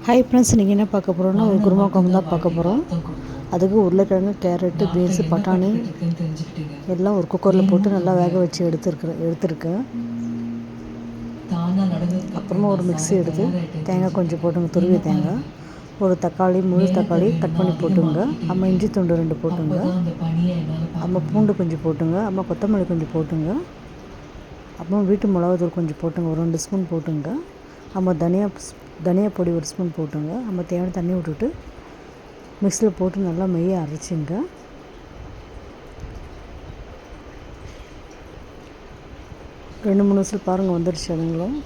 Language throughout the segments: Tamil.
ஹாய் ஃப்ரெண்ட்ஸ், நீங்கள் என்ன பார்க்க போகிறோன்னா ஒரு குருமா குழம்பு தான் பார்க்க போகிறோம். அதுக்கு உருளைக்கிழங்கு, கேரட்டு, பீன்ஸு, பட்டாணி எல்லாம் ஒரு குக்கரில் போட்டு நல்லா வேக வச்சு எடுத்துருக்கேன். அப்புறமா ஒரு மிக்ஸி எடுத்து தேங்காய் கொஞ்சம் போட்டுங்க, துருவிய தேங்காய், ஒரு தக்காளி, முழு தக்காளி கட் பண்ணி போட்டுங்க. அம்மா இஞ்சி துண்டு 2 போட்டுங்க. அம்மா பூண்டு கொஞ்சம் போட்டுங்க. அம்மா கொத்தமல்லி கொஞ்சம் போட்டுங்க. அப்புறமா வீட்டு மிளகாத்தூள் கொஞ்சம் போட்டுங்க, ஒரு 2 ஸ்பூன் போட்டுங்க. அம்மா தனியா பொடி 1 ஸ்பூன் போட்டுங்க. நம்ம தேவையான தண்ணி விட்டுட்டு மிக்ஸியில் போட்டு நல்லா மைய அரைச்சிங்க. ரெண்டு 3 விசில் பாருங்கள் வந்துடுச்சு. அதுங்களும்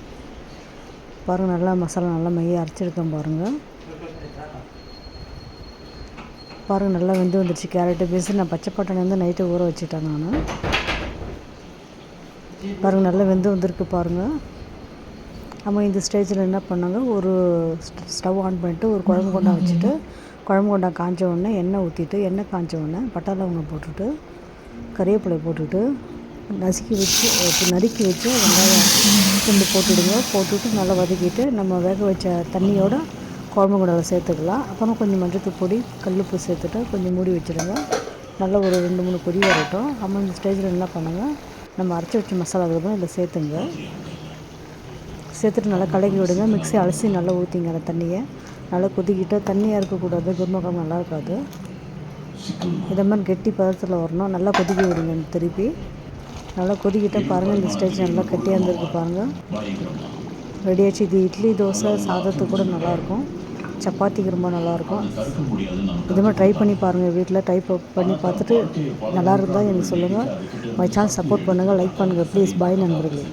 பாருங்கள், நல்லா மசாலா நல்லா மைய அரைச்சிருக்கேன் பாருங்கள். நல்லா வெந்து வந்துடுச்சு. கேரட்டு, பீன்ஸு நான் பச்சை பட்டாணி வந்து நைட்டு ஊற வச்சுட்டேன் நான். பாருங்கள், நல்லா வெந்து வந்திருக்கு பாருங்கள். நம்ம இந்த ஸ்டேஜில் என்ன பண்ணாங்க, ஒரு ஸ்டவ் ஆன் பண்ணிவிட்டு ஒரு குழம்பு கொண்டா வச்சுட்டு, குழம்பு கொண்டா காஞ்ச உடனே எண்ணெய் ஊற்றிட்டு, எண்ணெய் காஞ்ச உடனே பட்டை லவங்கம் போட்டுட்டு, கறிவேப்பிலை போட்டுட்டு, நறுக்கி வச்சு வெங்காயம் துண்டு போட்டுட்டு நல்லா வதக்கிட்டு நம்ம வேக வச்ச தண்ணியோட குழம்பு கொண்டாவில் சேர்த்துக்கலாம். அப்புறம் கொஞ்சம் மஞ்சள் பொடி, கல்லுப்பு சேர்த்துட்டு கொஞ்சம் மூடி வச்சுடுங்க. நல்லா ஒரு 2-3 கொதி வரட்டும். நம்ம இந்த ஸ்டேஜில் என்ன பண்ணுங்க, நம்ம அரைச்சி வச்ச மசாலா தான் இதில் சேர்த்துட்டு நல்லா கலக்கி விடுங்க. மிக்ஸி அலசி நல்லா ஊற்றிங்க. அந்த தண்ணியை நல்லா கொதிக்கிட்டு, தண்ணியாக இருக்கக்கூடாது, குருமா குழம்பு நல்லா இருக்காது. இதை மாதிரி கெட்டி பதத்தில் வரணும். நல்லா கொதிக்க விடுங்க. திருப்பி நல்லா கொதிக்கிட்ட பாருங்கள், இந்த ஸ்டேஜ் நல்லா கெட்டியாக இருந்திருக்கு பாருங்கள். ரெடி ஆச்சு. இது இட்லி, தோசை, சாதத்துக்கு கூட நல்லாயிருக்கும், சப்பாத்திக்கு ரொம்ப நல்லாயிருக்கும். இது மாதிரி ட்ரை பண்ணி பாருங்கள். வீட்டில் ட்ரை பண்ணி பார்த்துட்டு நல்லா இருந்தால் எனக்கு சொல்லுங்கள். மை சேனல் சப்போர்ட் பண்ணுங்கள், லைக் பண்ணுங்கள் ப்ளீஸ். பாய் நண்பர்களே.